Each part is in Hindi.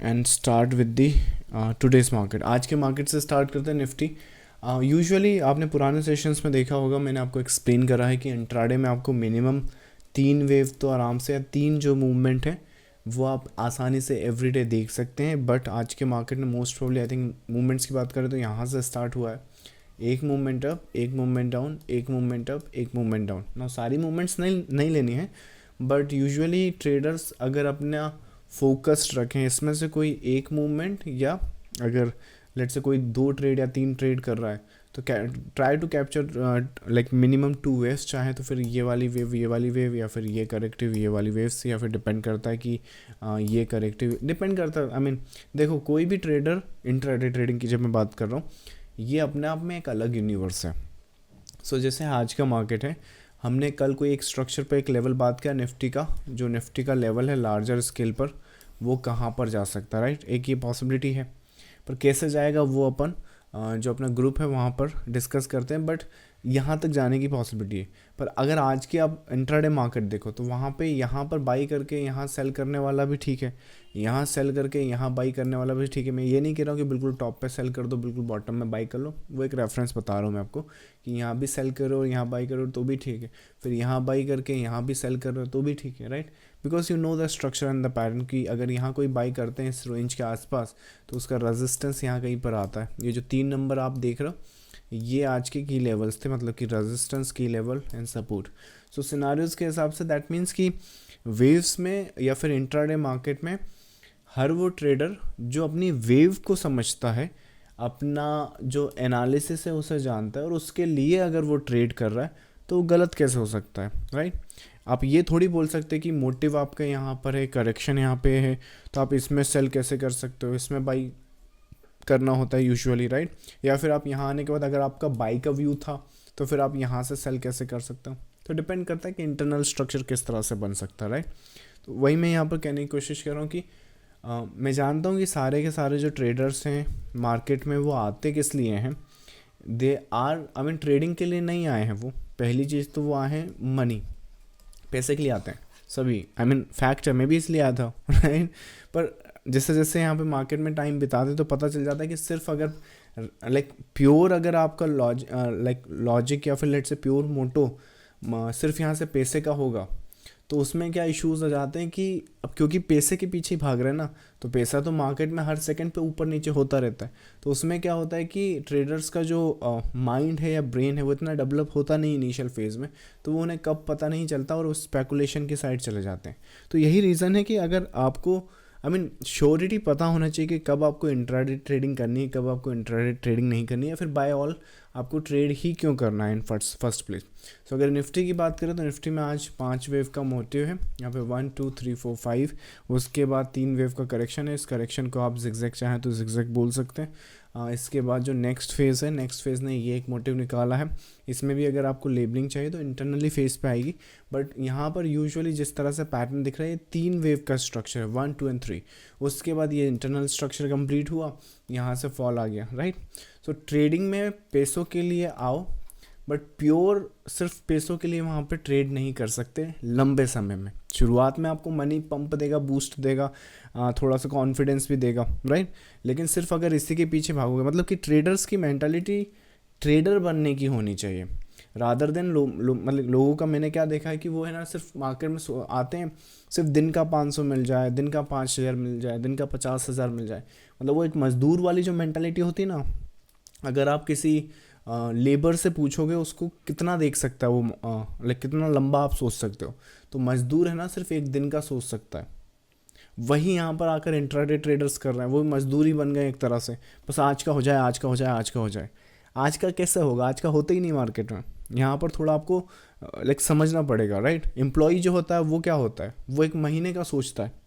And start with the today's market. आज के मार्केट से स्टार्ट करते हैं निफ्टी। यूजुअली आपने पुराने सेशंस में देखा होगा, मैंने आपको एक्सप्लेन करा है कि इंट्राडे में आपको मिनिमम 3 वेव तो आराम से, या 3 जो मूवमेंट है वो आप आसानी से एवरीडे देख सकते हैं। बट आज के मार्केट में most probably I think movements की बात करें तो यहाँ से स्टार्ट हुआ है, एक मूवमेंट अप, एक मूवमेंट डाउन, एक मूवमेंट अप, एक मूवमेंट डाउन। ना सारी मूवमेंट्स नहीं नहीं लेनी है, बट यूजुअली ट्रेडर्स अगर अपना फोकस्ड रखें इसमें से कोई एक मूवमेंट, या अगर लेट से कोई 2 ट्रेड या 3 ट्रेड कर रहा है तो try to capture like minimum 2 waves, चाहे तो फिर ये वाली वेव, ये वाली वेव, या फिर ये करेक्टिव, ये वाली वेव्स, या फिर डिपेंड करता है कि ये करेक्टिव डिपेंड करता है। आई मीन देखो, कोई भी ट्रेडर, इंट्राडे ट्रेडिंग की जब मैं बात कर रहा हूँ, ये अपने आप में एक अलग यूनिवर्स है। सो जैसे आज का मार्केट है, हमने कल कोई एक स्ट्रक्चर पे एक लेवल बात किया निफ्टी का, जो निफ्टी का लेवल है लार्जर स्केल पर वो कहाँ पर जा सकता है, राइट। एक ये पॉसिबिलिटी है, पर कैसे जाएगा वो अपन जो अपना ग्रुप है वहाँ पर डिस्कस करते हैं। बट यहाँ तक जाने की पॉसिबिलिटी है। पर अगर आज की आप इंट्राडे मार्केट देखो तो वहाँ पे यहाँ पर बाई करके यहाँ सेल करने वाला भी ठीक है, यहाँ सेल करके यहाँ बाई करने वाला भी ठीक है। मैं ये नहीं कह रहा हूँ कि बिल्कुल टॉप पे सेल कर दो, बिल्कुल बॉटम में बाई कर लो, वो एक रेफरेंस बता रहा हूँ मैं आपको कि यहाँ भी सेल करो और यहाँ बाई करो तो भी ठीक है, फिर यहाँ बाई करके यहाँ भी सेल करो तो भी ठीक है, right. Because you know the structure and the pattern कि अगर यहाँ कोई बाई करते हैं इस रेंज के आसपास तो उसका रेजिस्टेंस यहाँ कहीं पर आता है। ये जो 3 नंबर आप देख रहे हो ये आज के की लेवल्स थे, मतलब कि रेजिस्टेंस, की level and support. So scenarios के हिसाब से दैट मीन्स कि वेव्स में या फिर इंट्राडे मार्केट में हर वो ट्रेडर जो अपनी वेव को समझता है, अपना जो एनालिसिस है उसे जानता है, और उसके लिए अगर वो ट्रेड कर रहा है तो वो गलत कैसे हो सकता है, राइट। आप ये थोड़ी बोल सकते कि मोटिव आपका यहाँ पर है, करेक्शन यहाँ पे है, तो आप इसमें सेल कैसे कर सकते हो, इसमें बाई करना होता है यूजुअली, राइट। या फिर आप यहाँ आने के बाद अगर आपका बाई का व्यू था तो फिर आप यहाँ से सेल कैसे कर सकते हो। तो डिपेंड करता है कि इंटरनल स्ट्रक्चर किस तरह से बन सकता है, राइट। तो वही मैं यहाँ पर कहने की कोशिश कर रहा हूँ कि मैं जानता हूँ कि सारे के सारे जो ट्रेडर्स हैं मार्केट में वो आते किस लिए हैं, they are I mean trading के लिए नहीं आए हैं वो। पहली चीज़ तो वो आए हैं मनी, पैसे के लिए आते हैं सभी। आई मीन फैक्ट है, मैं भी इसलिए आया था राइट। पर जैसे जैसे यहाँ पे मार्केट में टाइम बिताते तो पता चल जाता है कि सिर्फ अगर लाइक प्योर अगर आपका लॉजिक या फिर लेट से प्योर मोटो सिर्फ यहाँ से पैसे का होगा तो उसमें क्या इश्यूज आ जाते हैं कि अब क्योंकि पैसे के पीछे ही भाग रहे हैं ना, तो पैसा तो मार्केट में हर सेकंड पे ऊपर नीचे होता रहता है। तो उसमें क्या होता है कि ट्रेडर्स का जो माइंड है या ब्रेन है वो इतना डेवलप होता नहीं इनिशियल फेज़ में, तो वो उन्हें कब पता नहीं चलता और उस स्पेकुलेशन की साइड चले जाते हैं। तो यही रीज़न है कि अगर आपको आई मीन श्योरिटी पता होना चाहिए कि कब आपको इंट्राडे ट्रेडिंग करनी है, कब आपको इंट्राडे ट्रेडिंग नहीं करनी है, फिर बाय ऑल आपको ट्रेड ही क्यों करना है इन फर्स्ट प्लेस। सो अगर निफ्टी की बात करें तो निफ्टी में आज 5 वेव का मोटिव है, यहाँ पे 1 2 3 4 5, उसके बाद 3 वेव का करेक्शन है। इस करेक्शन को आप जिगजैग चाहें तो जिगजैग बोल सकते हैं। इसके बाद जो नेक्स्ट फेज़ है, नेक्स्ट फेज़ ने ये एक मोटिव निकाला है, इसमें भी अगर आपको लेबलिंग चाहिए तो इंटरनली फेज़ पे आएगी। बट यहाँ पर यूजुअली जिस तरह से पैटर्न दिख रहा है, ये 3 वेव का स्ट्रक्चर है, 1 2 एंड 3। उसके बाद ये इंटरनल स्ट्रक्चर कंप्लीट हुआ, यहाँ से फॉल आ गया, राइट। सो ट्रेडिंग में पैसों के लिए आओ, बट प्योर सिर्फ पैसों के लिए वहाँ पे ट्रेड नहीं कर सकते लंबे समय में। शुरुआत में आपको मनी पंप देगा, बूस्ट देगा, थोड़ा सा कॉन्फिडेंस भी देगा, राइट। लेकिन सिर्फ अगर इसी के पीछे भागोगे, मतलब कि ट्रेडर्स की मेंटालिटी ट्रेडर बनने की होनी चाहिए, रादर देन मतलब लोगों का मैंने क्या देखा है कि वो है ना सिर्फ मार्केट में आते हैं, सिर्फ दिन का 500 मिल जाए, दिन का 5000 मिल जाए, दिन का 50,000 मिल जाए। मतलब वो एक मज़दूर वाली जो मेंटालिटी होती है ना, अगर आप किसी लेबर से पूछोगे उसको कितना देख सकता है वो, लाइक कितना लंबा आप सोच सकते हो, तो मज़दूर है ना सिर्फ एक दिन का सोच सकता है। वही यहाँ पर आकर इंट्राडे ट्रेडर्स कर रहे हैं, वो मजदूरी बन गए एक तरह से, बस आज का हो जाए, आज का हो जाए, आज का हो जाए। आज का कैसे होगा, आज का होता ही नहीं मार्केट में। यहाँ पर थोड़ा आपको लाइक समझना पड़ेगा, राइट। एम्प्लॉई जो होता है वो क्या होता है, वो एक महीने का सोचता है,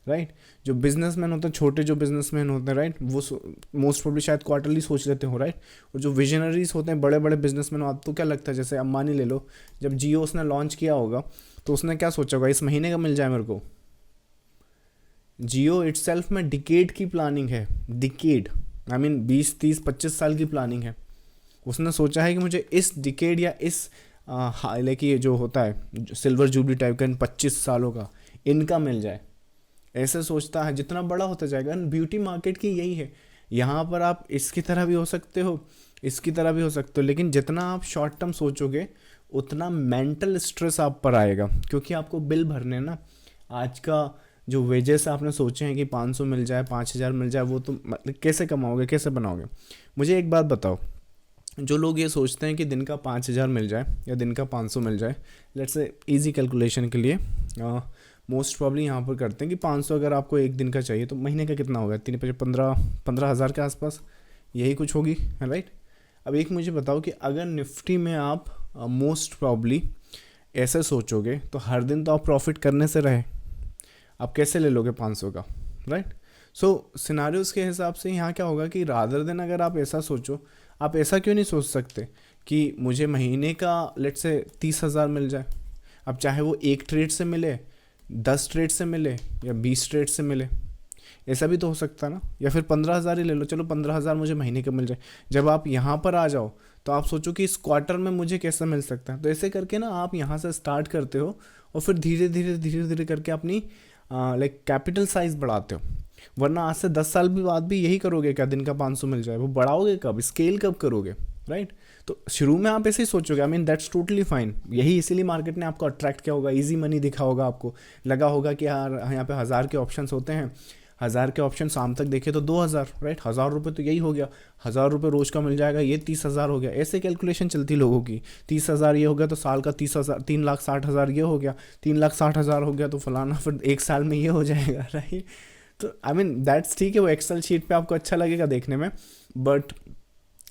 राइट। जो बिजनेसमैन होते हैं, छोटे जो बिजनेसमैन होते हैं, राइट, वो मोस्ट प्रोबेबली शायद क्वार्टरली सोच लेते हो, राइट। और जो विजनरीज होते हैं, बड़े बड़े बिजनेसमैन, आपको क्या लगता है, जैसे अंबानी ले लो, जब जियो उसने लॉन्च किया होगा तो उसने क्या सोचा होगा, इस महीने का मिल जाए मेरे को। जियो इटसेल्फ में डिकेड की प्लानिंग है, डिकेड आई मीन 20 30 25 साल की प्लानिंग है। उसने सोचा है कि मुझे इस डिकेड या इस हालांकि ये जो होता है सिल्वर जुबली टाइप का, इन 25 सालों का इनका मिल जाए। ऐसे सोचता है, जितना बड़ा होता जाएगा। ब्यूटी मार्केट की यही है, यहाँ पर आप इसकी तरह भी हो सकते हो, इसकी तरह भी हो सकते हो, लेकिन जितना आप शॉर्ट टर्म सोचोगे उतना मेंटल स्ट्रेस आप पर आएगा, क्योंकि आपको बिल भरने हैं ना। आज का जो वेजेस आपने सोचे हैं कि 500 मिल जाए, 5000 मिल जाए, वो तो मतलब कैसे कमाओगे, कैसे बनाओगे? मुझे एक बात बताओ, जो लोग ये सोचते हैं कि दिन का 5000 मिल जाए या दिन का 500 मिल जाए, लेट्स से इजी कैलकुलेशन के लिए मोस्ट प्रॉब्ली यहाँ पर करते हैं कि 500 अगर आपको एक दिन का चाहिए तो महीने का कितना होगा? 15 हज़ार के आसपास यही कुछ होगी, है राइट? अब एक मुझे बताओ कि अगर निफ्टी में आप मोस्ट प्रॉब्ली ऐसे सोचोगे तो हर दिन तो आप प्रॉफिट करने से रहे, आप कैसे ले लोगे 500 का, राइट? सो सिनारियोज़ के हिसाब से यहाँ क्या होगा कि रादर देन अगर आप ऐसा सोचो, आप ऐसा क्यों नहीं सोच सकते कि मुझे महीने का लेट से 30,000 मिल जाए? अब चाहे वो एक ट्रेड से मिले, 10 ट्रेड से मिले या 20 ट्रेड से मिले, ऐसा भी तो हो सकता है ना। या फिर 15,000 ही ले लो, चलो 15,000 मुझे महीने का मिल जाए। जब आप यहाँ पर आ जाओ तो आप सोचो कि इस क्वार्टर में मुझे कैसा मिल सकता है। तो ऐसे करके ना आप यहाँ से स्टार्ट करते हो और फिर धीरे धीरे धीरे धीरे करके अपनी लाइक कैपिटल साइज बढ़ाते हो। वरना आज से 10 साल भी बाद भी यही करोगे क्या? दिन का 500 मिल जाए, वो बढ़ाओगे कब? स्केल कब करोगे, राइट? तो शुरू में आप ऐसे ही सोचोगे, I mean that's totally fine. यही इसीलिए मार्केट ने आपको अट्रैक्ट किया होगा, इजी मनी दिखा होगा, आपको लगा होगा कि यार यहाँ पे 1000 के ऑप्शंस होते हैं, 1000 के ऑप्शन शाम तक देखे तो 2000, राइट? 1000 रुपये तो यही हो गया, 1000 रुपये रोज़ का मिल जाएगा, ये 30,000 हो गया। ऐसे कैलकुलेशन चलती लोगों की, 30,000 ये हो गया तो साल का 30,000, 3,60,000 ये हो गया, 3,60,000 हो गया तो फलाना फिर एक साल में ये हो जाएगा, राइट? तो आई मीन दैट्स ठीक है, वो एक्सेल शीट पे आपको अच्छा लगेगा देखने में, but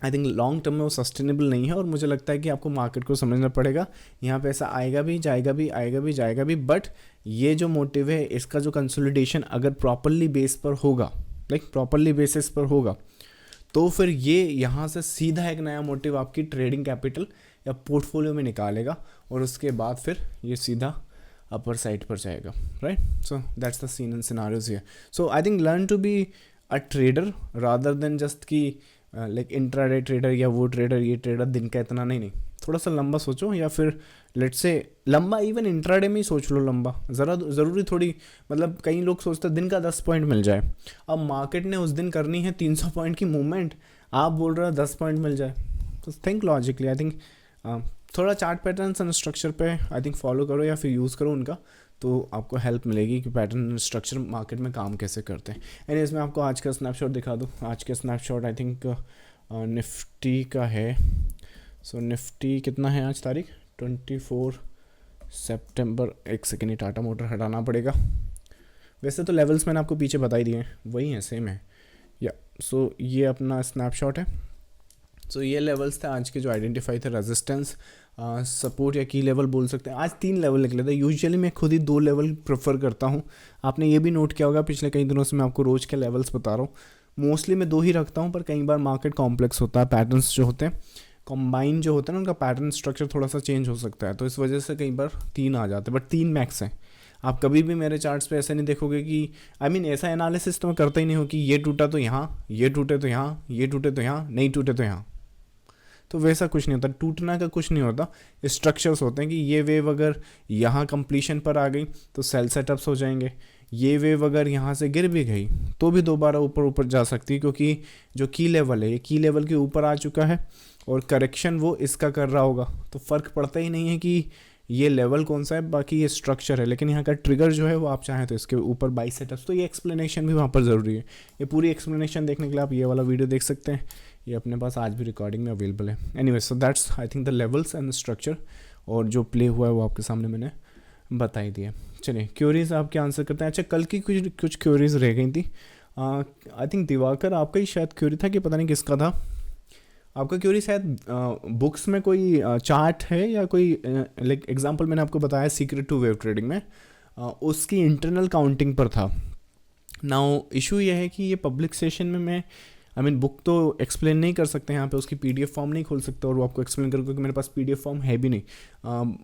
I think long term में वो सस्टेनेबल नहीं है। और मुझे लगता है कि आपको मार्केट को समझना पड़ेगा, यहाँ पे ऐसा आएगा भी, जाएगा भी, आएगा भी, जाएगा भी, बट ये जो मोटिव है, इसका जो कंसोलिडेशन अगर प्रॉपरली बेस पर होगा, लाइक प्रॉपरली बेसिस पर होगा, तो फिर ये यहाँ से सीधा एक नया मोटिव आपकी ट्रेडिंग कैपिटल या पोर्टफोलियो में निकालेगा और उसके बाद फिर ये सीधा अपर साइड पर जाएगा, right? So that's the scene and scenarios here. So I think learn to be a trader rather than just कि लाइक इंट्राडे ट्रेडर या वो ट्रेडर ये ट्रेडर, दिन का इतना नहीं, थोड़ा सा लंबा सोचो, या फिर लेट से लंबा इवन इंट्राडे में ही सोच लो लंबा, ज़रूरी थोड़ी, मतलब कई लोग सोचते हैं दिन का 10 पॉइंट मिल जाए। अब मार्केट ने उस दिन करनी है 300 पॉइंट की मूवमेंट, आप बोल रहे हो 10 पॉइंट मिल जाए, तो थिंक लॉजिकली। आई थिंक थोड़ा चार्ट पैटर्न्स एंड स्ट्रक्चर पे आई थिंक फॉलो करो या फिर यूज़ करो उनका, तो आपको हेल्प मिलेगी कि पैटर्न स्ट्रक्चर मार्केट में काम कैसे करते हैं। एनीवेज मैं आपको आज का स्नैपशॉट दिखा दूँ। आज का स्नैपशॉट आई थिंक निफ्टी का है। सो निफ्टी कितना है आज तारीख? 24 सितंबर। एक सेकेंड, ही टाटा मोटर हटाना पड़ेगा। वैसे तो लेवल्स मैंने आपको पीछे बता ही दिए हैं, वही है, सेम है या। सो ये अपना स्नैपशॉट है। सो ये लेवल्स थे आज के जो आइडेंटिफाई थे, रेजिस्टेंस, सपोर्ट या की लेवल बोल सकते हैं। आज 3 लेवल निकले थे। यूजुअली मैं खुद ही 2 लेवल प्रेफर करता हूँ। आपने ये भी नोट किया होगा, पिछले कई दिनों से मैं आपको रोज़ के लेवल्स बता रहा हूँ। मोस्टली मैं 2 ही रखता हूँ, पर कई बार मार्केट कॉम्प्लेक्स होता है, पैटर्न्स जो होते हैं कॉम्बाइन जो होते हैं ना, उनका पैटर्न स्ट्रक्चर थोड़ा सा चेंज हो सकता है, तो इस वजह से कई बार 3 आ जाते हैं, बट 3 मैक्स हैं। आप कभी भी मेरे चार्ट्स पे ऐसे नहीं देखोगे कि आई मीन ऐसा एनालिसिस तो मैं करता ही नहीं हूँ कि ये टूटा तो यहाँ, ये टूटे तो यहाँ, ये टूटे तो यहाँ, नहीं टूटे तो यहाँ। तो वैसा कुछ नहीं होता, टूटना का कुछ नहीं होता। स्ट्रक्चर्स होते हैं कि ये वेव अगर यहाँ कंप्लीशन पर आ गई तो सेल सेटअप्स हो जाएंगे, ये वेव अगर यहाँ से गिर भी गई तो भी दोबारा ऊपर जा सकती है, क्योंकि जो की लेवल है ये की लेवल के ऊपर आ चुका है और करेक्शन वो इसका कर रहा होगा, तो फ़र्क पड़ता ही नहीं है कि ये लेवल कौन सा है, बाकी ये स्ट्रक्चर है। लेकिन यहाँ का ट्रिगर जो है वो आप चाहें तो इसके ऊपर बाई सेटअप्स, तो ये एक्सप्लेनेशन भी वहाँ पर ज़रूरी है। ये पूरी एक्सप्लेनेशन देखने के लिए आप ये वाला वीडियो देख सकते हैं, ये अपने पास आज भी रिकॉर्डिंग में अवेलेबल है। Anyway, so that's I think the levels and structure, और जो प्ले हुआ है वो आपके सामने मैंने बता ही दिया। चलिए क्यूरीज आपके आंसर करते हैं। अच्छा, कल की कुछ क्यूरीज रह गई थी। आई थिंक दिवाकर आपका ही शायद क्यूरी था कि पता नहीं किसका था। आपका क्यूरी शायद बुक्स में कोई चार्ट है या कोई लाइक एग्जांपल मैंने आपको बताया सीक्रेट टू वेव ट्रेडिंग में, उसकी इंटरनल काउंटिंग पर था। नाउ इशू ये है कि ये पब्लिक सेशन में मैं आई मीन बुक तो एक्सप्लेन नहीं कर सकते यहाँ पे, उसकी पीडीएफ फॉर्म नहीं खोल सकते और वो आपको एक्सप्लेन करूँ, क्योंकि मेरे पास पीडीएफ फॉर्म है भी नहीं।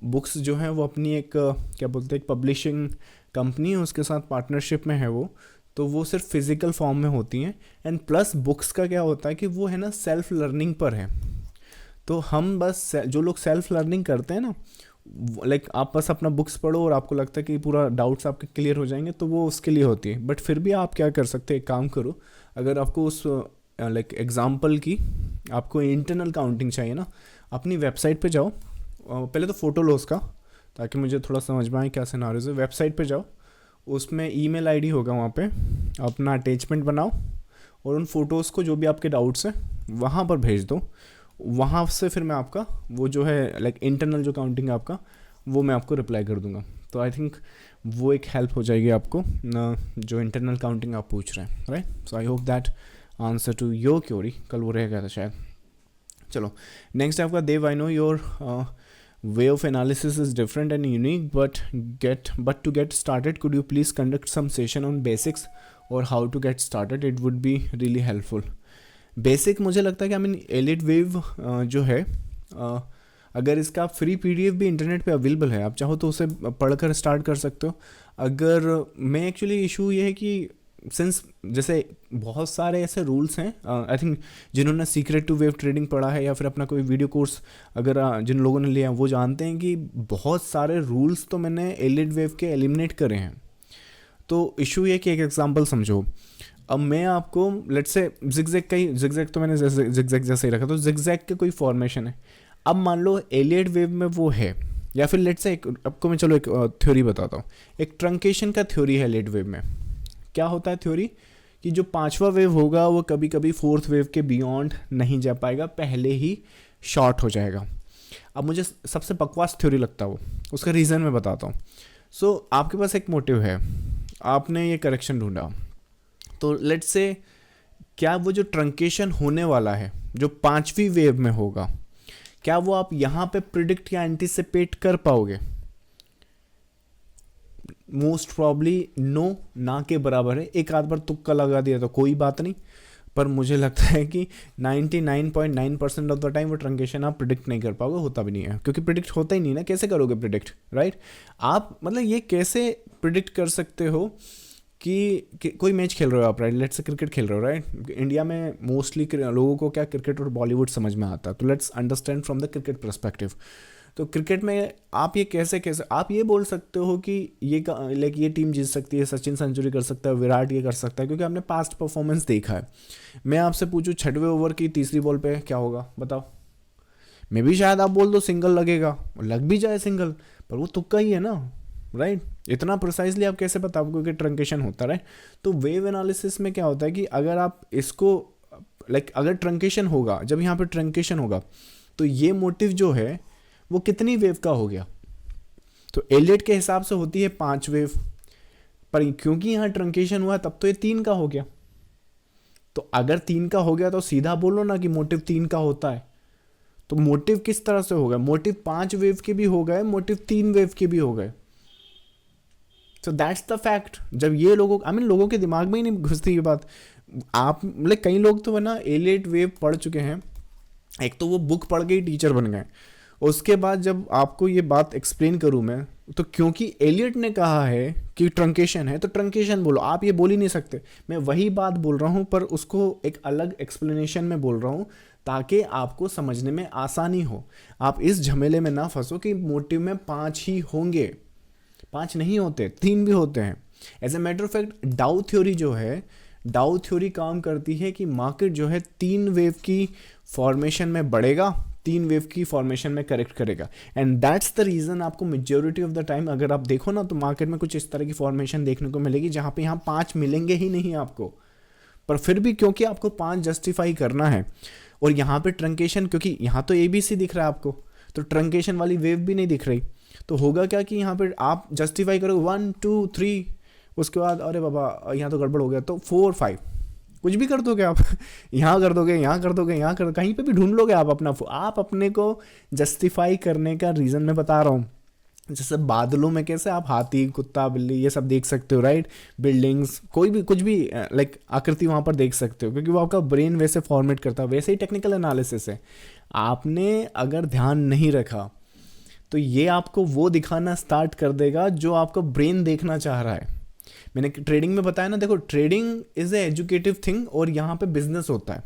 बुक्स जो है वो अपनी एक क्या बोलते हैं, एक पब्लिशिंग कंपनी है, उसके साथ पार्टनरशिप में है वो, तो वो सिर्फ फिज़िकल फॉर्म में होती हैं। एंड प्लस बुक्स का क्या होता है कि वो है ना सेल्फ लर्निंग पर है, तो हम बस जो लोग सेल्फ लर्निंग करते हैं ना लाइक आप बस अपना बुक्स पढ़ो और आपको लगता है कि पूरा डाउट्स आपके क्लियर हो जाएंगे, तो वो उसके लिए होती है। बट फिर भी आप क्या कर सकते हैं, एक काम करो, अगर आपको उस लाइक एग्जांपल की आपको इंटरनल काउंटिंग चाहिए ना, अपनी वेबसाइट पे जाओ, पहले तो फ़ोटो लो उसका, ताकि मुझे थोड़ा समझ में आए क्या सिनारियोज है। वेबसाइट पे जाओ, उसमें ईमेल आईडी होगा, वहाँ पे अपना अटैचमेंट बनाओ और उन फोटोज़ को, जो भी आपके डाउट्स हैं, वहाँ पर भेज दो। वहाँ से फिर मैं आपका वो जो है लाइक इंटरनल जो काउंटिंग है आपका, वो मैं आपको रिप्लाई कर दूंगा। तो आई थिंक वो एक हेल्प हो जाएगी आपको न, जो इंटरनल काउंटिंग आप पूछ रहे हैं, right. So I hope that answer to your query, कल वो रह गया था शायद। चलो नेक्स्ट आपका, Dev I know your way of analysis is different and unique, but to get started, could you please conduct some session on basics or how to get started? It would be really helpful. Basic मुझे लगता है कि आई मीन एलिट वेव जो है, अगर इसका फ्री पीडीएफ भी इंटरनेट पे अवेलेबल है, आप चाहो तो उसे पढ़कर स्टार्ट कर सकते हो। अगर मैं एक्चुअली इशू ये है कि सिंस जैसे बहुत सारे ऐसे रूल्स हैं, आई थिंक जिन्होंने सीक्रेट टू वेव ट्रेडिंग पढ़ा है या फिर अपना कोई वीडियो कोर्स अगर जिन लोगों ने लिया वो जानते हैं कि बहुत सारे रूल्स तो मैंने एलिट वेव के एलिमिनेट करे हैं। तो इशू ये कि एक एग्जांपल समझो, अब मैं आपको लेट्स से जिगजैग का ही, जिगजैग तो मैंने जिगजैग जैसे ही रखा, तो जिगजैग के कोई फॉर्मेशन है, अब मान लो एलिट वेव में वो है, या फिर लेट्स से आपको मैं चलो एक थ्योरी बताता हूँ। एक ट्रंकेशन का थ्योरी है एलिट वेव में। क्या होता है थ्योरी, कि जो पांचवा वेव होगा वो कभी कभी फोर्थ वेव के बियॉन्ड नहीं जा पाएगा, पहले ही शॉर्ट हो जाएगा। अब मुझे सबसे बकवास थ्योरी लगता है वो, उसका रीज़न मैं बताता हूँ। सो आपके पास एक मोटिव है, आपने ये करेक्शन ढूंढा, तो लेट्स से क्या वो जो ट्रंकेशन होने वाला है जो पांचवी वेव में होगा, क्या वो आप यहाँ पे प्रिडिक्ट या एंटिसिपेट कर पाओगे? मोस्ट प्रॉब्ली नो, ना के बराबर है। एक आध बार तुक्का लगा दिया तो कोई बात नहीं, पर मुझे लगता है कि 99.9% ऑफ द टाइम वो ट्रंकेशन आप प्रिडिक्ट नहीं कर पाओगे, होता भी नहीं है, क्योंकि प्रिडिक्ट होता ही नहीं ना, कैसे करोगे प्रिडिक्ट, राइट। आप मतलब ये कैसे प्रिडिक्ट कर सकते हो कि कोई मैच खेल रहे हो आप, राइट, लेट्स से क्रिकेट खेल रहे हो, राइट। इंडिया में मोस्टली लोगों को क्या क्रिकेट और बॉलीवुड समझ में आता है, तो let's understand from the cricket perspective. तो क्रिकेट में आप ये कैसे आप ये बोल सकते हो कि ये लाइक ये टीम जीत सकती है, सचिन सेंचुरी कर सकता है, विराट ये कर सकता है, क्योंकि आपने पास्ट परफॉर्मेंस देखा है। मैं आपसे पूछूं 6वें ओवर की तीसरी बॉल पे क्या होगा, बताओ। मे भी शायद आप बोल दो सिंगल लगेगा, लग भी जाए सिंगल, पर वो तुक्का ही है ना, राइट। इतना प्रिसाइजली आप कैसे बता पाओगे कि ट्रंकेशन होता है। तो वेव एनालिसिस में क्या होता है कि अगर आप इसको लाइक अगर ट्रंकेशन होगा, जब यहाँ पे ट्रंकेशन होगा, तो ये मोटिव जो है वो कितनी वेव का हो गया, तो एलियट के हिसाब से होती है 5 वेव, पर क्योंकि यहाँ ट्रंकेशन हुआ तब तो ये 3 का हो गया। तो अगर 3 का हो गया तो सीधा बोलो ना कि मोटिव 3 का होता है। तो मोटिव किस तरह से होगा, मोटिव 5 वेव के भी हो गए, मोटिव 3 वेव के भी हो गए। सो दैट्स द फैक्ट। जब ये लोगों लोगों के दिमाग में ही नहीं घुसती ये बात। आप मतलब कई लोग तो है ना एलियट वेव पढ़ चुके हैं, एक तो वो बुक पढ़ के ही टीचर बन गए, उसके बाद जब आपको ये बात एक्सप्लेन करूं मैं, तो क्योंकि एलियट ने कहा है कि ट्रंकेशन है तो ट्रंकेशन बोलो, आप ये बोल ही नहीं सकते। मैं वही बात बोल रहा हूं, पर उसको एक अलग एक्सप्लेनेशन में बोल रहा हूं ताकि आपको समझने में आसानी हो। आप इस झमेले में ना फंसो कि मोटिव में 5 ही होंगे, 5 नहीं होते, 3 भी होते हैं। As a matter of fact Dow theory जो है, डाउ थ्योरी काम करती है कि मार्केट जो है 3 वेव की फॉर्मेशन में बढ़ेगा, 3 वेव की फॉर्मेशन में करेक्ट करेगा। एंड दैट्स द रीज़न आपको मेजोरिटी ऑफ द टाइम अगर आप देखो ना, तो मार्केट में कुछ इस तरह की फॉर्मेशन देखने को मिलेगी जहाँ पे यहाँ 5 मिलेंगे ही नहीं आपको। पर फिर भी क्योंकि आपको 5 जस्टिफाई करना है, और यहाँ पे ट्रंकेशन, क्योंकि यहाँ तो ABC दिख रहा है आपको, तो ट्रंकेशन वाली वेव भी नहीं दिख रही, तो होगा क्या कि यहाँ पे आप जस्टिफाई करोगे 1 2 3, उसके बाद अरे बाबा यहाँ तो गड़बड़ हो गया, तो 4 5 कुछ भी कर दोगे आप यहाँ कर दोगे, यहाँ कर दोगे, यहाँ कर, कहीं पे भी ढूंढ लोगे आप अपना, आप अपने को जस्टिफाई करने का रीज़न मैं बता रहा हूँ। जैसे बादलों में कैसे आप हाथी, कुत्ता, बिल्ली ये सब देख सकते हो, राइट, बिल्डिंग्स, कोई भी कुछ भी लाइक आकृति वहाँ पर देख सकते हो, क्योंकि वो आपका ब्रेन वैसे फॉर्मेट करता है। वैसे ही टेक्निकल एनालिसिस है, आपने अगर ध्यान नहीं रखा तो ये आपको वो दिखाना स्टार्ट कर देगा जो आपका ब्रेन देखना चाह रहा है। मैंने ट्रेडिंग में बताया ना, देखो trading is a educative thing और यहाँ पे बिजनेस होता है,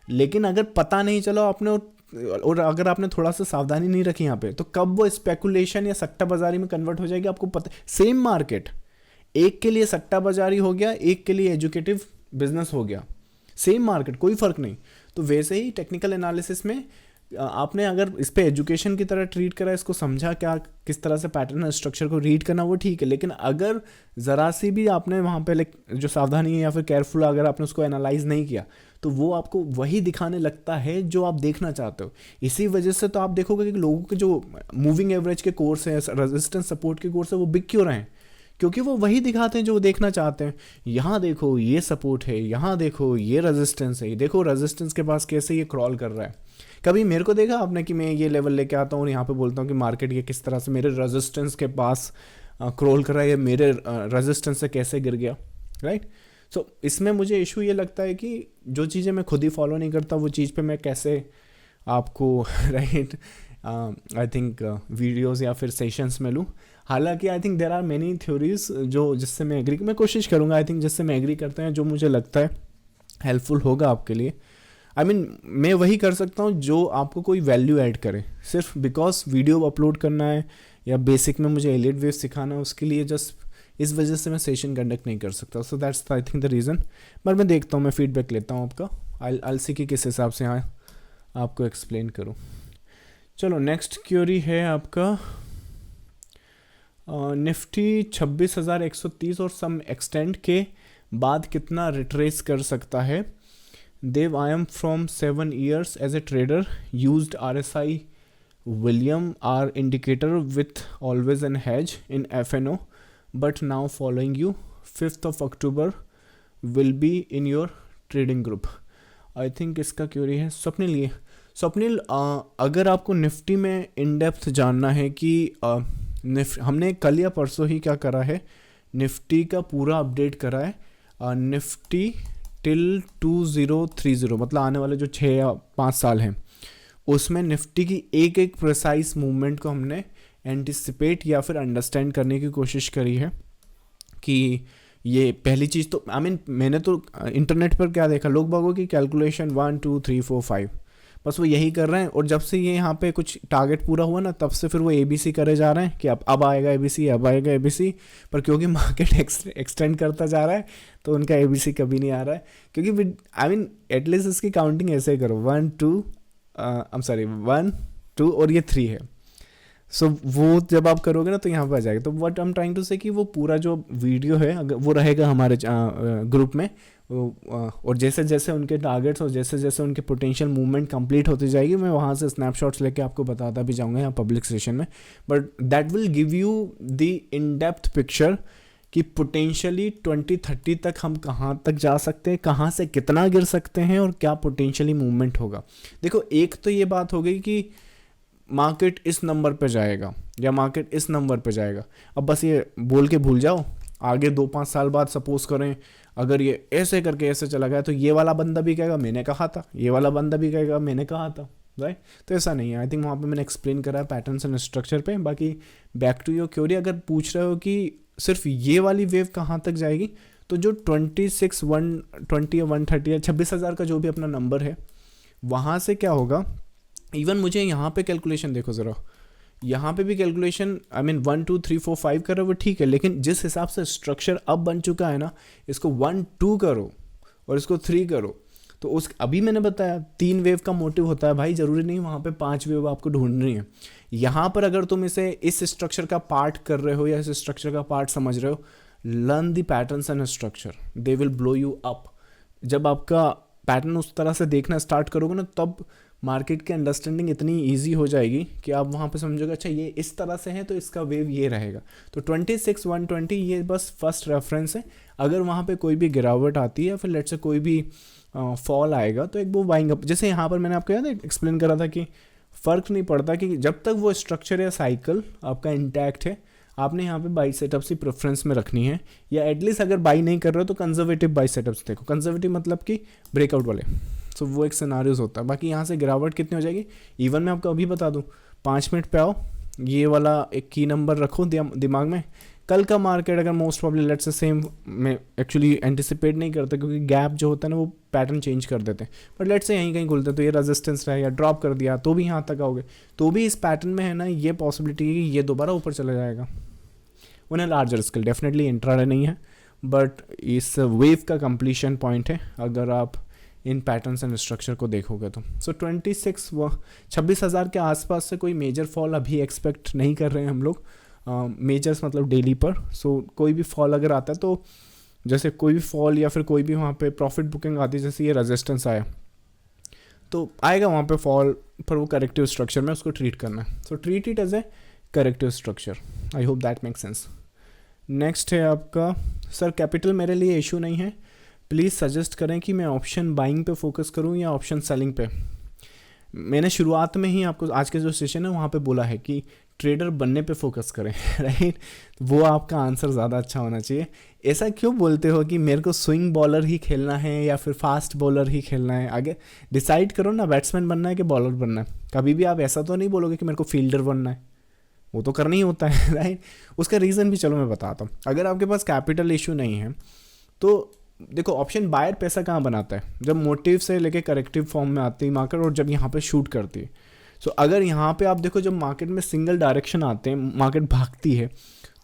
लेकिन अगर पता नहीं चला आपने और अगर आपने थोड़ा सा सावधानी नहीं रखी यहाँ पे, तो कब वो स्पेकुलेशन या सट्टा बाजारी में कन्वर्ट हो जाएगी आपको पता। सेम मार्केट, एक के लिए सट्टा बाजारी हो गया, एक के लिए एजुकेटिव बिजनेस हो गया, सेम मार्केट, कोई फर्क नहीं। तो वैसे ही टेक्निकल एनालिसिस में आपने अगर इस पे एजुकेशन की तरह ट्रीट करा, इसको समझा क्या किस तरह से पैटर्न और स्ट्रक्चर को रीड करना, वो ठीक है। लेकिन अगर ज़रा सी भी आपने वहाँ पे जो सावधानी है या फिर केयरफुल अगर आपने उसको एनालाइज नहीं किया, तो वो आपको वही दिखाने लगता है जो आप देखना चाहते हो। इसी वजह से तो आप देखोगे कि लोगों के जो मूविंग एवरेज के कोर्स हैं, रेजिस्टेंस सपोर्ट के कोर्स है, वो बिक क्यों रहे हैं? क्योंकि वो वही दिखाते हैं जो वो देखना चाहते हैं। यहाँ देखो ये सपोर्ट है, यहाँ देखो ये रेजिस्टेंस है, देखो रेजिस्टेंस के पास कैसे ये क्रॉल कर रहा है। कभी मेरे को देखा आपने कि मैं ये लेवल लेके आता हूँ और यहाँ पे बोलता हूँ कि मार्केट ये किस तरह से मेरे रेजिस्टेंस के पास क्रॉल कर रहा है, या मेरे रेजिस्टेंस से कैसे गिर गया, राइट? सो इसमें मुझे इशू ये लगता है कि जो चीज़ें मैं खुद ही फॉलो नहीं करता, वो चीज़ पे मैं कैसे आपको राइट आई थिंक वीडियोज़ या फिर सेशंस में लूँ। हालांकि I think there are many theories जो जिससे मैं एग्री, मैं कोशिश करूँगा आई थिंक जिससे मैं एग्री करते हैं, जो मुझे लगता है हेल्पफुल होगा आपके लिए। आई मीन मैं वही कर सकता हूँ जो आपको कोई वैल्यू ऐड करे। सिर्फ बिकॉज वीडियो अपलोड करना है या बेसिक में मुझे एलिट वेव सिखाना है, उसके लिए जस्ट इस वजह से मैं सेशन कंडक्ट नहीं कर सकता। So that's I think the reason. But मैं देखता हूँ, मैं फीडबैक लेता हूँ आपका, आई सी कि किस हिसाब से यहाँ आपको एक्सप्लेन करूँ। चलो नेक्स्ट क्वेरी है आपका निफ्टी 26,130 और सम एक्सटेंड के बाद कितना रिट्रेस कर सकता है? Dev, I am from 7 years as a trader, used RSI William R indicator with always an hedge in FNO, but now following you 5th of October will be in your trading group. I think इसका क्वेरी है स्वप्निल। ये स्वप्निल, अगर आपको निफ्टी में इन डेप्थ जानना है कि हमने कल या परसों ही क्या करा है, निफ्टी का पूरा अपडेट करा है, निफ्टी टिल 2030, मतलब आने वाले जो 6 या 5 साल हैं, उसमें निफ्टी की एक एक प्रिसाइज मूवमेंट को हमने एंटिसिपेट या फिर अंडरस्टैंड करने की कोशिश करी है। कि ये पहली चीज़ तो मैंने तो इंटरनेट पर क्या देखा, लोग बागों की कैलकुलेशन 1 2 3 4 5 बस वो यही कर रहे हैं। और जब से ये यहाँ पे कुछ टारगेट पूरा हुआ ना, तब से फिर वो ABC करे जा रहे हैं कि अब आएगा ABC, अब आएगा ABC। पर क्योंकि मार्केट एक्सटेंड करता जा रहा है तो उनका ABC कभी नहीं आ रहा है। क्योंकि आई मीन एटलीस्ट इसकी काउंटिंग ऐसे करो, 1 2 और ये 3 है। सो वो जब आप करोगे ना तो यहाँ पर आ जाएगा। तो what I am trying to say कि वो पूरा जो वीडियो है अगर वो रहेगा हमारे ग्रुप में, और जैसे जैसे उनके टारगेट्स और जैसे जैसे उनके पोटेंशियल मूवमेंट कंप्लीट होती जाएगी, मैं वहाँ से स्नैपशॉट्स लेके आपको बताता भी जाऊँगा यहाँ पब्लिक सेशन में। But that will give you the in depth picture कि पोटेंशियली 2030 तक हम कहाँ तक जा सकते हैं, कहाँ से कितना गिर सकते हैं और क्या पोटेंशियली मूवमेंट होगा। देखो, एक तो ये बात हो गई कि मार्केट इस नंबर पे जाएगा या मार्केट इस नंबर पे जाएगा। अब बस ये बोल के भूल जाओ, आगे 2-5 साल बाद सपोज करें अगर ये ऐसे करके ऐसे चला गया तो ये वाला बंदा भी कहेगा मैंने कहा था, ये वाला बंदा भी कहेगा मैंने कहा था, राइट? तो ऐसा नहीं है। आई थिंक वहाँ पे मैंने एक्सप्लेन करा है पैटर्न्स एंड स्ट्रक्चर पे। बाकी बैक टू योर क्वेरी, अगर पूछ रहे हो कि सिर्फ ये वाली वेव कहाँ तक जाएगी, तो जो 26 120 या 130 या 26,000 का जो भी अपना नंबर है, वहाँ से क्या होगा। इवन मुझे यहाँ पे कैलकुलेशन देखो ज़रा, यहाँ पे भी कैलकुलेशन आई मीन 1 2 3 4 5 कर रहे हो वो ठीक है, लेकिन जिस हिसाब से स्ट्रक्चर अब बन चुका है ना, इसको 1 2 करो और इसको 3 करो। तो उस अभी मैंने बताया 3 वेव का मोटिव होता है भाई, ज़रूरी नहीं वहाँ पे 5 वेव आपको ढूंढनी है। यहाँ पर अगर तुम इसे इस स्ट्रक्चर का पार्ट कर रहे हो या इस स्ट्रक्चर का पार्ट समझ रहे हो, learn the patterns and structure, they will blow you up. जब आपका पैटर्न उस तरह से देखना स्टार्ट करोगे ना, तब मार्केट की अंडरस्टैंडिंग इतनी इजी हो जाएगी कि आप वहाँ पे समझोगे अच्छा ये इस तरह से है तो इसका वेव ये रहेगा। तो 26 120 ये बस फर्स्ट रेफरेंस है। अगर वहाँ पे कोई भी गिरावट आती है या फिर लेट्स से कोई भी फॉल आएगा तो एक वो बाइंग अप, जैसे यहाँ पर मैंने आपको याद है एक्सप्लेन करा था कि फ़र्क नहीं पड़ता कि जब तक वो स्ट्रक्चर या साइकिल आपका इंटैक्ट है, आपने यहाँ पे बाई सेटअप्स ही प्रेफरेंस में रखनी है, या एटलीस्ट अगर बाई नहीं कर रहे हो तो कंजर्वेटिव बाई सेटअप्स देखो। कंजर्वेटिव मतलब कि ब्रेकआउट वाले, सो वो एक सिनारियोज होता है। बाकी यहाँ से गिरावट कितनी हो जाएगी, इवन मैं आपको अभी बता दूँ, 5 मिनट पे आओ, ये वाला एक की नंबर रखो दिमाग में कल का मार्केट अगर most probably let's say same मैं एक्चुअली एंटिसिपेट नहीं करता, क्योंकि गैप जो होता है ना वो पैटर्न चेंज कर देते हैं, बट लेट्स से यहीं कहीं खुलते हैं तो ये रेजिस्टेंस रहेगा, ड्रॉप कर दिया तो भी यहाँ तक आओगे, तो भी इस पैटर्न में है ना ये पॉसिबिलिटी है कि ये दोबारा ऊपर चला जाएगा on a larger scale. Definitely intraday नहीं है, बट इस वेव का कंप्लीशन पॉइंट है अगर आप इन पैटर्न्स एंड स्ट्रक्चर को देखोगे तो। सो 26,000 के आसपास से कोई मेजर फॉल अभी एक्सपेक्ट नहीं कर रहे हैं हम लोग, मेजर्स मतलब डेली पर। सो कोई भी फॉल अगर आता है तो जैसे कोई भी फॉल या फिर कोई भी वहाँ पे प्रॉफिट बुकिंग आती है, जैसे ये रेजिस्टेंस आया तो आएगा वहाँ पे फॉल, पर वो करेक्टिव स्ट्रक्चर में उसको ट्रीट करना है। So treat it as a corrective structure. I hope that make sense. Next है आपका, सर कैपिटल मेरे लिए इशू नहीं है, प्लीज़ सजेस्ट करें कि मैं ऑप्शन बाइंग पे फोकस करूं या ऑप्शन सेलिंग पे। मैंने शुरुआत में ही आपको आज के जो सेशन है वहाँ पे बोला है कि ट्रेडर बनने पे फोकस करें राइट, वो आपका आंसर ज़्यादा अच्छा होना चाहिए। ऐसा क्यों बोलते हो कि मेरे को स्विंग बॉलर ही खेलना है या फिर फास्ट बॉलर ही खेलना है? आगे डिसाइड करो ना, बैट्समैन बनना है कि बॉलर बनना है। कभी भी आप ऐसा तो नहीं बोलोगे कि मेरे को फील्डर बनना है, वो तो करना ही होता है राइट। उसका रीज़न भी चलो मैं बताता हूँ। अगर आपके पास कैपिटल इशू नहीं है तो देखो, ऑप्शन बायर पैसा कहाँ बनाता है? जब मोटिव से लेके करेक्टिव फॉर्म में आती है मार्केट और जब यहाँ पे शूट करती है। सो अगर यहाँ पे आप देखो, जब मार्केट में सिंगल डायरेक्शन आते हैं, मार्केट भागती है,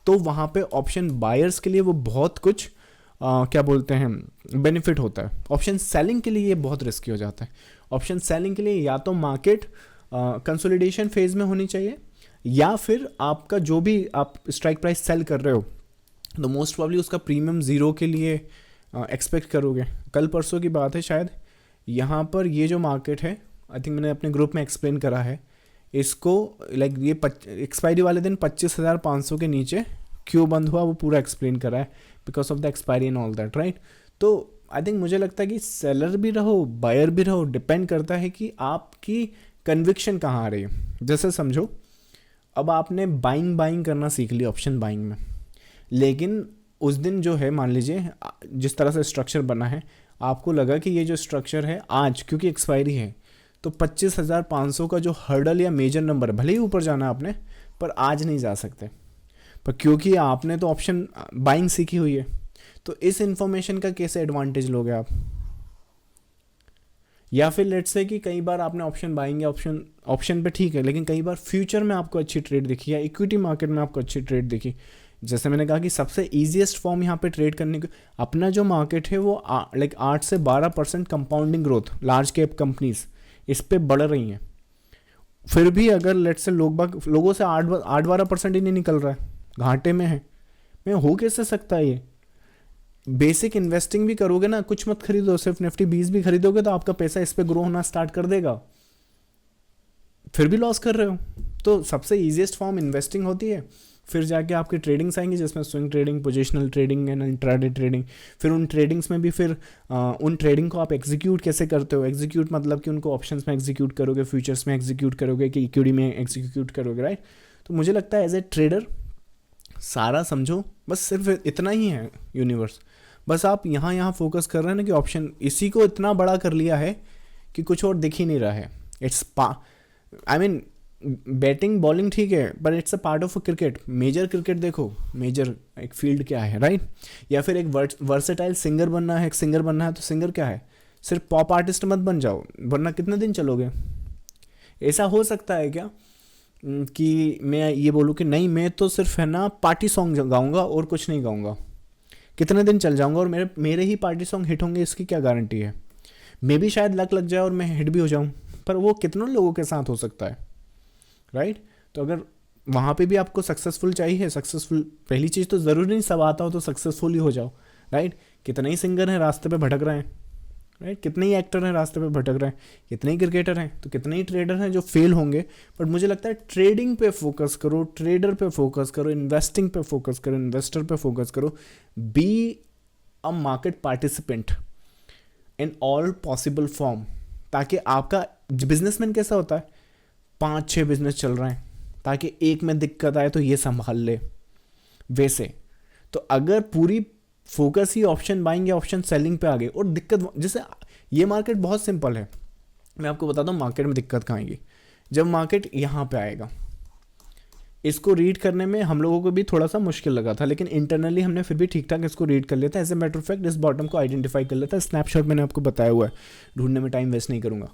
तो वहाँ पे ऑप्शन बायर्स के लिए वो बहुत कुछ क्या बोलते हैं बेनिफिट होता है। ऑप्शन सेलिंग के लिए ये बहुत रिस्की हो जाता है। ऑप्शन सेलिंग के लिए या तो मार्केट कंसोलिडेशन फेज में होनी चाहिए, या फिर आपका जो भी आप स्ट्राइक प्राइस सेल कर रहे हो तो मोस्ट प्रॉब्ली उसका प्रीमियम ज़ीरो के लिए एक्सपेक्ट करोगे। कल परसों की बात है शायद, यहाँ पर ये जो मार्केट है, आई थिंक मैंने अपने ग्रुप में एक्सप्लेन करा है इसको, लाइक ये एक्सपायरी वाले दिन 25,500 के नीचे क्यों बंद हुआ वो पूरा एक्सप्लेन करा है, because of the expiry and all that right. तो आई थिंक मुझे लगता है कि सेलर भी रहो बायर भी रहो, डिपेंड करता है कि आपकी कन्विक्शन कहाँ आ रही है। जैसे समझो अब आपने बाइंग करना सीख लिया ऑप्शन बाइंग में, लेकिन उस दिन जो है मान लीजिए जिस तरह से स्ट्रक्चर बना है, आपको लगा कि ये जो स्ट्रक्चर है आज क्योंकि एक्सपायरी है तो 25,500 का जो हर्डल या मेजर नंबर है, भले ही ऊपर जाना है आपने, पर आज नहीं जा सकते, पर क्योंकि आपने तो ऑप्शन बाइंग सीखी हुई है, तो इस इंफॉर्मेशन का कैसे एडवांटेज लोगे आप? या फिर लेट्स से कि कई बार आपने ऑप्शन बाइंग या ऑप्शन पे ठीक है, लेकिन कई बार फ्यूचर में आपको अच्छी ट्रेड दिखी या इक्विटी मार्केट में आपको अच्छी ट्रेड दिखी। जैसे मैंने कहा कि सबसे ईजीएस्ट फॉर्म यहाँ पे ट्रेड करने को, अपना जो मार्केट है वो लाइक 8 से 12% compounding growth large cap companies इस पे बढ़ रही हैं। फिर भी अगर लेट्स से लोगों से 8-12% ही नहीं निकल रहा है, घाटे में है, मैं हो कैसे सकता है ये? बेसिक इन्वेस्टिंग भी करोगे ना, कुछ मत खरीदो, सिर्फ निफ्टी 20 भी खरीदोगे तो आपका पैसा इस पे ग्रो होना स्टार्ट कर देगा, फिर भी लॉस कर रहे हो। तो सबसे ईजीएस्ट फॉर्म इन्वेस्टिंग होती है, फिर जाके आपकी ट्रेडिंग्स आएंगी जिसमें swing trading, positional trading and intraday trading. फिर उन ट्रेडिंग्स में भी फिर उन ट्रेडिंग को आप एग्जीक्यूट कैसे करते हो? एग्जीक्यूट मतलब कि उनको ऑप्शंस में एग्जीक्यूट करोगे, फ्यूचर्स में एग्जीक्यूट करोगे, कि इक्विटी में एग्जीक्यूट करोगे, राइट। तो मुझे लगता है एज ए ट्रेडर सारा समझो, बस सिर्फ इतना ही है यूनिवर्स। बस आप यहाँ फोकस कर रहे हैं ना कि ऑप्शन इसी को इतना बड़ा कर लिया है कि कुछ और दिख ही नहीं रहा है। It's I mean batting bowling ठीक है, but it's a part of a cricket. Major cricket देखो, मेजर एक फील्ड क्या है, राइट। या फिर एक वर्सेटाइल सिंगर बनना है, एक सिंगर बनना है तो सिंगर क्या है, सिर्फ पॉप आर्टिस्ट मत बन जाओ, वरना कितने दिन चलोगे। ऐसा हो सकता है क्या कि मैं ये बोलूँ कि नहीं मैं तो सिर्फ है ना पार्टी सॉन्ग गाऊंगा और कुछ नहीं गाऊंगा, कितने दिन चल जाऊंगा और मेरे ही पार्टी सॉन्ग हिट होंगे, इसकी क्या गारंटी है? मे भी शायद लक लग जाए और मैं हिट भी हो जाऊं, पर वो कितनों लोगों के साथ हो सकता है, राइट। तो अगर वहाँ पे भी आपको सक्सेसफुल चाहिए, सक्सेसफुल पहली चीज़ तो ज़रूरी नहीं सब आता हो तो सक्सेसफुल ही हो जाओ, राइट। कितने ही सिंगर हैं रास्ते पे भटक रहे हैं, राइट। कितने ही एक्टर हैं रास्ते पे भटक रहे हैं, कितने ही क्रिकेटर हैं, तो कितने ही ट्रेडर हैं जो फेल होंगे। बट मुझे लगता है ट्रेडिंग पे फोकस करो, ट्रेडर पे फोकस करो, इन्वेस्टिंग पे फोकस करो, इन्वेस्टर पे फोकस करो, be a market participant in all possible form, ताकि आपका बिजनेसमैन कैसा होता है, 5-6 बिजनेस चल रहे हैं ताकि एक में दिक्कत आए तो ये संभाल ले। वैसे तो अगर पूरी फोकस ही ऑप्शन बाइंग या ऑप्शन सेलिंग पे आ गई और दिक्कत, जैसे ये मार्केट बहुत सिंपल है, मैं आपको बताता हूँ मार्केट में दिक्कत कहाँ आएगी। जब मार्केट यहाँ पे आएगा, इसको रीड करने में हम लोगों को भी थोड़ा सा मुश्किल लगा था, लेकिन इंटरनली हमने फिर भी ठीक ठाक इसको रीड कर लिया था। As a matter of fact इस बॉटम को आइडेंटिफाई कर लेता है। स्नैपशॉट मैंने आपको बताया हुआ है, ढूंढने में टाइम वेस्ट नहीं करूँगा।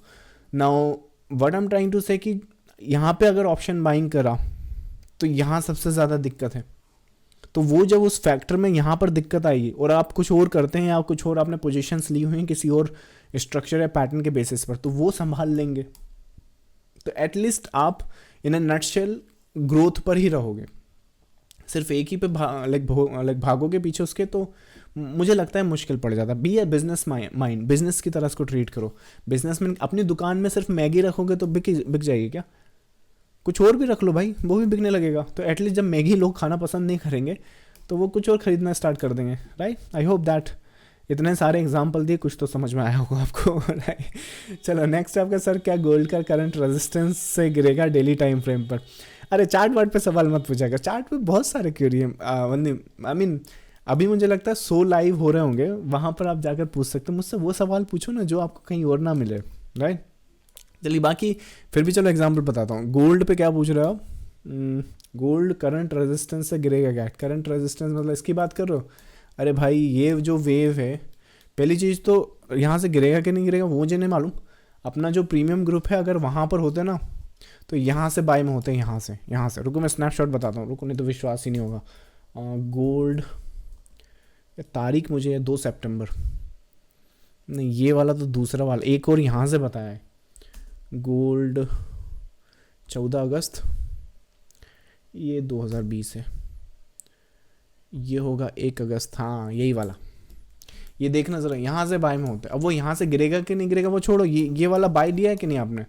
Now what I am trying to say कि यहाँ पे अगर ऑप्शन बाइंग करा तो यहाँ सबसे ज़्यादा दिक्कत है। तो वो जब उस फैक्टर में यहाँ पर दिक्कत आएगी और आप कुछ और करते हैं या कुछ और आपने पोजीशंस ली हुई हैं किसी और स्ट्रक्चर या पैटर्न के बेसिस पर, तो वो संभाल लेंगे। तो एटलीस्ट आप इन अ नटशेल ग्रोथ पर ही रहोगे। सिर्फ एक ही पे भागोगे पीछे उसके, तो मुझे लगता है मुश्किल पड़ जाता है। बी ए बिजनेस माइंड, बिजनेस की तरह इसको ट्रीट करो। बिजनेस में अपनी दुकान में सिर्फ मैगी रखोगे तो बिक जाएगी क्या? कुछ और भी रख लो भाई, वो भी बिकने लगेगा। तो एटलीस्ट जब मैगी लोग खाना पसंद नहीं करेंगे तो वो कुछ और खरीदना स्टार्ट कर देंगे, राइट। आई होप दैट इतने सारे एग्जाम्पल दिए, कुछ तो समझ में आया होगा आपको, राइट। चलो नेक्स्ट आपका, सर क्या गोल्ड का करंट रेजिस्टेंस से गिरेगा डेली टाइम फ्रेम पर? अरे चार्ट वार्ट पे सवाल मत पूछेगा, चार्ट पे बहुत सारे क्वेरी हैं। आई मीन अभी मुझे लगता है 100 लाइव हो रहे होंगे, वहाँ पर आप जाकर पूछ सकते हो मुझसे। वो सवाल पूछो ना जो आपको कहीं और ना मिले, राइट। चलिए बाकी फिर भी चलो एग्जाम्पल बताता हूँ। गोल्ड पे क्या पूछ रहे हो आप? गोल्ड करंट रेजिस्टेंस से गिरेगा क्या? करंट रेजिस्टेंस मतलब इसकी बात कर रहे हो? अरे भाई ये जो वेव है, पहली चीज़ तो यहाँ से गिरेगा कि नहीं गिरेगा वो मुझे नहीं मालूम। अपना जो प्रीमियम ग्रुप है अगर वहाँ पर होते ना तो यहाँ से बाय में होते हैं, यहाँ से। रुको मैं स्नैपशॉट बताता हूँ, रुको नहीं तो विश्वास ही नहीं होगा। गोल्ड तारीख मुझे है 2 सितंबर, नहीं ये वाला तो दूसरा वाला, एक और यहाँ से बताया है। गोल्ड 14 अगस्त, ये 2020 है, ये होगा 1 अगस्त, हाँ यही वाला। ये देखना ज़रा, यहाँ से बाय में होता है। अब वो यहाँ से गिरेगा कि नहीं गिरेगा वो छोड़ो, ये वाला बाय लिया है कि नहीं आपने,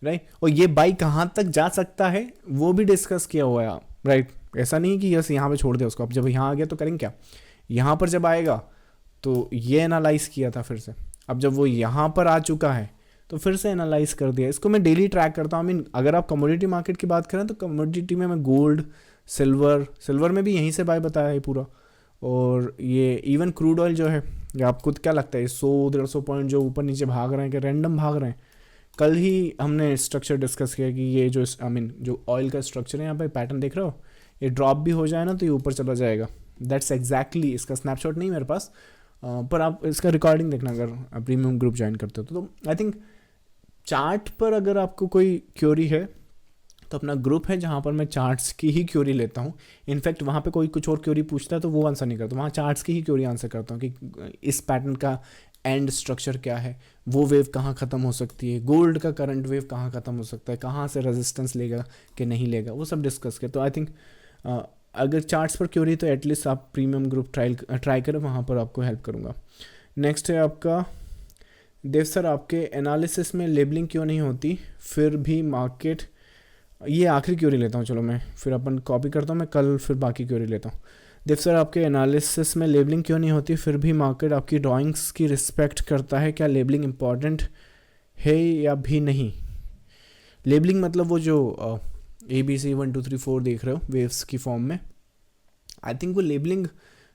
राइट। और ये बाई कहाँ तक जा सकता है वो भी डिस्कस किया हुआ है, राइट। ऐसा नहीं कि यस यहाँ पे छोड़ दे उसको। अब जब यहाँ आ गया तो करेंगे क्या? यहाँ पर जब आएगा तो ये एनालाइज किया था फिर से। अब जब वो यहाँ पर आ चुका है तो फिर से एनालाइज कर दिया। इसको मैं डेली ट्रैक करता हूँ। आई मीन अगर आप कमोडिटी मार्केट की बात करें तो कमोडिटी में मैं गोल्ड, सिल्वर में भी यहीं से बाय बताया है पूरा। और ये इवन क्रूड ऑयल जो है, या आपको क्या लगता है 100-150 पॉइंट जो ऊपर नीचे भाग रहे हैं कि रैंडम भाग रहे हैं? कल ही हमने स्ट्रक्चर डिस्कस किया कि ये जो जो ऑयल का स्ट्रक्चर है यहाँ पे पैटर्न देख रहे हो, ये ड्रॉप भी हो जाए ना तो ये ऊपर चला जाएगा। दैट्स एग्जैक्टली, इसका स्नैपशॉट नहीं मेरे पास, पर आप इसका रिकॉर्डिंग देखना अगर प्रीमियम ग्रुप ज्वाइन करते हो तो आई थिंक चार्ट पर अगर आपको कोई क्योरी है तो अपना ग्रुप है जहाँ पर मैं चार्ट्स की ही क्योरी लेता हूँ। इनफैक्ट वहाँ पे कोई कुछ और क्योरी पूछता है तो वो आंसर नहीं करता, वहाँ चार्ट्स की ही क्योरी आंसर करता हूँ कि इस पैटर्न का एंड स्ट्रक्चर क्या है, वो वेव कहाँ ख़त्म हो सकती है, गोल्ड का करंट वेव कहाँ ख़त्म हो सकता है, कहाँ से रेजिस्टेंस लेगा कि नहीं लेगा, वो सब डिस्कस किया। तो आई थिंक अगर चार्ट्स पर क्योरी तो एटलीस्ट आप प्रीमियम ग्रुप ट्राई करें, वहाँ पर आपको हेल्प करूँगा। नेक्स्ट है आपका देव सर, आपके एनालिसिस में लेबलिंग क्यों नहीं होती फिर भी मार्केट, ये आखिरी क्योरी लेता हूँ, चलो मैं फिर अपन कॉपी करता हूँ, मैं कल फिर बाकी क्योरी लेता हूँ। देव सर, आपके एनालिसिस में लेबलिंग क्यों नहीं होती फिर भी मार्केट आपकी ड्राइंग्स की रिस्पेक्ट करता है, क्या लेबलिंग इम्पॉर्टेंट है या भी नहीं? लेबलिंग मतलब वो जो ABC 1 2 3 4 देख रहे हो वेव्स की फॉर्म में, आई थिंक वो लेबलिंग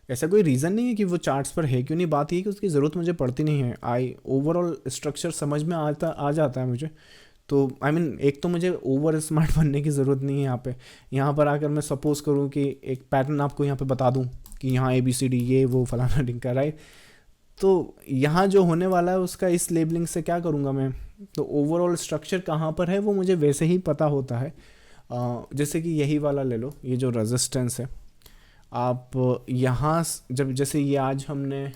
ऐसा कोई रीज़न नहीं है कि वो चार्ट्स पर है क्यों नहीं। बात ये कि उसकी ज़रूरत मुझे पड़ती नहीं है। ओवरऑल स्ट्रक्चर समझ में आ जाता है मुझे। तो आई मीन एक तो मुझे ओवर स्मार्ट बनने की ज़रूरत नहीं है। यहाँ पर आकर मैं सपोज़ करूँ कि एक पैटर्न आपको यहाँ पे बता दूँ कि यहाँ ABCD ये वो फलाना ढिंका, राइट। तो यहाँ जो होने वाला है उसका इस लेबलिंग से क्या करूँगा मैं? तो ओवरऑल स्ट्रक्चर कहाँ पर है वो मुझे वैसे ही पता होता है। जैसे कि यही वाला ले लो, ये जो रेजिस्टेंस है, आप यहाँ जब जैसे ये आज हमने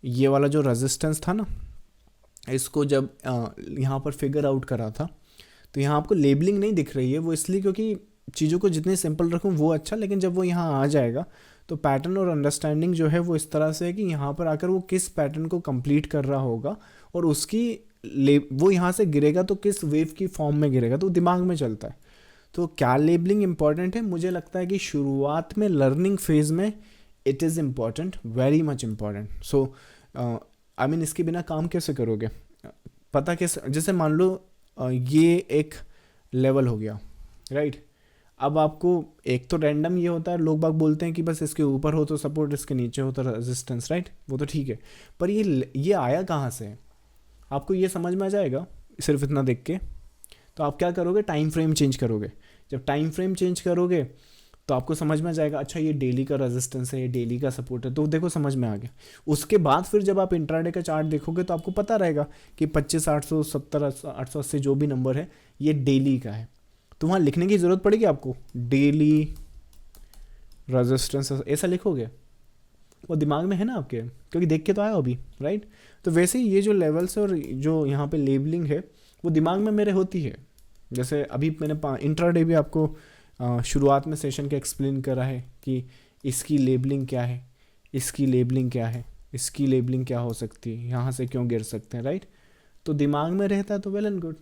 ये वाला जो रेजिस्टेंस था ना, इसको जब यहाँ पर फिगर आउट करा था तो यहाँ आपको लेबलिंग नहीं दिख रही है। वो इसलिए क्योंकि चीज़ों को जितने सिंपल रखूँ वो अच्छा, लेकिन जब वो यहाँ आ जाएगा तो पैटर्न और अंडरस्टैंडिंग जो है वो इस तरह से है कि यहाँ पर आकर वो किस पैटर्न को कंप्लीट कर रहा होगा और उसकी वो यहाँ से गिरेगा तो किस वेव की फॉर्म में गिरेगा, तो दिमाग में चलता है। तो क्या लेबलिंग इंपॉर्टेंट है? मुझे लगता है कि शुरुआत में लर्निंग फेज में it is important, very much important. So I mean इसके बिना काम कैसे करोगे? पता कैसे, जैसे मान लो ये एक लेवल हो गया, राइट। अब आपको एक तो रैंडम ये होता है, लोग बाग बोलते हैं कि बस इसके ऊपर हो तो सपोर्ट, इसके नीचे हो तो रेजिस्टेंस, राइट। वो तो ठीक है, पर ये आया कहाँ से? आपको ये समझ में आ जाएगा सिर्फ इतना देख के। तो आप क्या करोगे? टाइम फ्रेम चेंज करोगे। जब टाइम फ्रेम चेंज करोगे तो आपको समझ में आ जाएगा, अच्छा ये डेली का रेजिस्टेंस है, ये डेली का सपोर्ट है, तो देखो समझ में आ गया। उसके बाद फिर जब आप इंट्राडे का चार्ट देखोगे तो आपको पता रहेगा कि 25,800, 70, 880 जो भी नंबर है ये डेली का है। तो वहाँ लिखने की ज़रूरत पड़ेगी आपको, डेली रेजिस्टेंस ऐसा लिखोगे, वो दिमाग में है ना आपके, क्योंकि देख के तो आया अभी, राइट। तो वैसे ही ये जो लेवल्स और जो यहाँ पे लेबलिंग है वो दिमाग में मेरे होती है। जैसे अभी मैंने इंट्राडे भी आपको शुरुआत में सेशन के एक्सप्लेन करा है कि इसकी लेबलिंग क्या है, इसकी लेबलिंग क्या है, इसकी लेबलिंग क्या हो सकती है, यहाँ से क्यों गिर सकते हैं, राइट। तो दिमाग में रहता है तो well and good.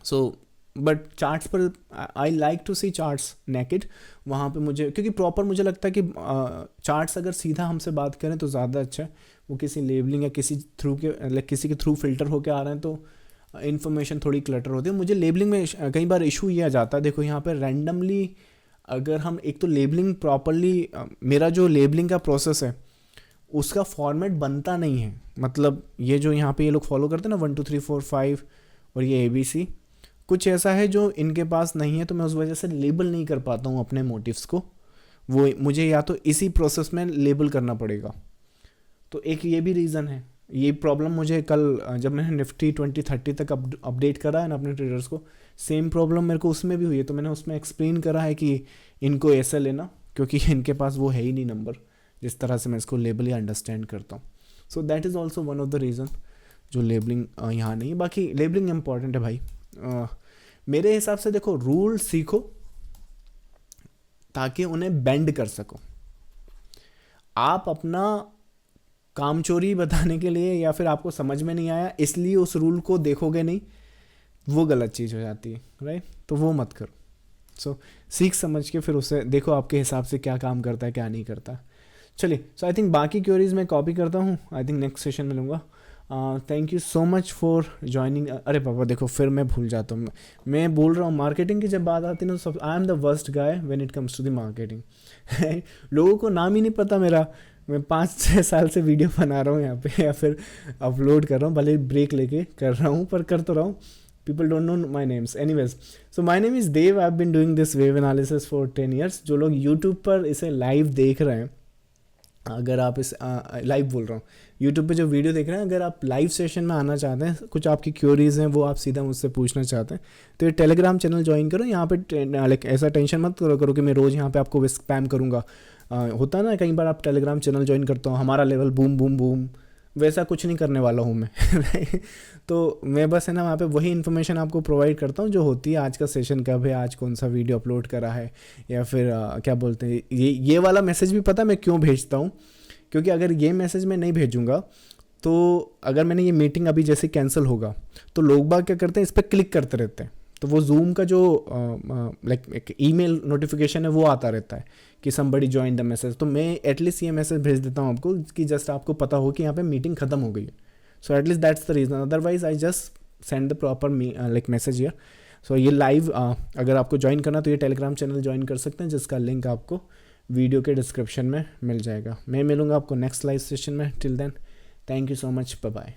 So but charts पर I like to see charts naked, वहाँ पे मुझे, क्योंकि प्रॉपर मुझे लगता है कि चार्ट्स अगर सीधा हमसे बात करें तो ज़्यादा अच्छा है। वो किसी लेबलिंग या किसी के थ्रू फिल्टर होके आ रहे हैं तो इन्फॉर्मेशन थोड़ी क्लटर होती है। मुझे लेबलिंग में कई बार इशू ये आ जाता है, देखो यहाँ पे रैंडमली अगर हम एक तो लेबलिंग प्रॉपरली, मेरा जो लेबलिंग का प्रोसेस है उसका फॉर्मेट बनता नहीं है। मतलब ये जो यहाँ पे ये लोग फॉलो करते हैं ना 1 2 3 4 5 और ये ABC, कुछ ऐसा है जो इनके पास नहीं है, तो मैं उस वजह से लेबल नहीं कर पाता हूँ अपने मोटिव्स को। वो मुझे या तो इसी प्रोसेस में लेबल करना पड़ेगा, तो एक ये भी रीज़न है। ये प्रॉब्लम मुझे कल जब मैंने निफ्टी 2030 तक अपडेट करा है ना अपने ट्रेडर्स को, सेम प्रॉब्लम मेरे को उसमें भी हुई है। तो मैंने उसमें एक्सप्लेन करा है कि इनको ऐसा लेना, क्योंकि इनके पास वो है ही नहीं नंबर जिस तरह से मैं इसको लेबल या अंडरस्टैंड करता हूँ। So that is also one of the reason जो लेबलिंग यहाँ नहीं है। बाकी लेबलिंग इम्पॉर्टेंट है भाई। मेरे हिसाब से देखो, रूल सीखो ताकि उन्हें बेंड कर सको। आप अपना कामचोरी बताने के लिए या फिर आपको समझ में नहीं आया इसलिए उस रूल को देखोगे नहीं, वो गलत चीज़ हो जाती है, राइट। तो वो मत करो। सो सीख समझ के फिर उसे देखो आपके हिसाब से क्या काम करता है क्या नहीं करता। चलिए, सो आई थिंक बाकी क्वेरीज मैं कॉपी करता हूँ, आई थिंक नेक्स्ट सेशन में लूँगा। Thank you so much for joining. अरे पापा देखो फिर मैं भूल जाता हूँ, मैं बोल रहा हूँ मार्केटिंग की जब बात आती है ना, सब I am the worst guy when it comes to the marketing. लोगों को नाम ही नहीं पता मेरा। मैं 5-6 साल से वीडियो बना रहा हूँ यहाँ पे या फिर अपलोड कर रहा हूँ, भले ब्रेक लेके कर रहा हूँ पर कर तो रहा हूँ। People don't know my names. Anyways, so my name is Dev. I have been doing this wave analysis for 10 years। जो लोग यूट्यूब पर इसे लाइव देख रहे हैं, अगर आप इस लाइव बोल रहा हूँ, यूट्यूब पे जो वीडियो देख रहे हैं, अगर आप लाइव सेशन में आना चाहते हैं, कुछ आपकी क्यूरीज हैं वो आप सीधा मुझसे पूछना चाहते हैं, तो ये टेलीग्राम चैनल ज्वाइन करो। यहाँ पे लाइक ऐसा टेंशन मत करो कि मैं रोज़ यहाँ पे आपको स्पैम करूँगा। होता है ना कई बार आप टेलीग्राम चैनल ज्वाइन करते हो, हमारा लेवल बूम बूम बूम, वैसा कुछ नहीं करने वाला हूँ मैं। तो मैं बस है ना वहाँ पे वही इन्फॉर्मेशन आपको प्रोवाइड करता हूँ जो होती है। आज का सेशन कब है, आज कौन सा वीडियो अपलोड करा है, या फिर क्या बोलते हैं, ये वाला मैसेज भी पता मैं क्यों भेजता हूँ, क्योंकि अगर ये मैसेज मैं नहीं भेजूँगा तो अगर मैंने ये मीटिंग अभी जैसे कैंसिल होगा तो लोग बाग क्या करते हैं, इस पर क्लिक करते रहते हैं, तो वो जूम का जो लाइक एक ईमेल नोटिफिकेशन है वो आता रहता है कि समबडी जॉइन द मैसेज। तो मैं एटलीस्ट ये मैसेज भेज देता हूँ आपको कि जस्ट आपको पता हो कि यहाँ पे मीटिंग खत्म हो गई है। So at least that's the reason, otherwise I just send the proper like message here. So ये लाइव अगर आपको ज्वाइन करना तो ये टेलीग्राम चैनल ज्वाइन कर सकते हैं, जिसका लिंक आपको वीडियो के डिस्क्रिप्शन में मिल जाएगा। मैं मिलूँगा आपको नेक्स्ट लाइव सेशन में। Till then, thank you so much, bye bye.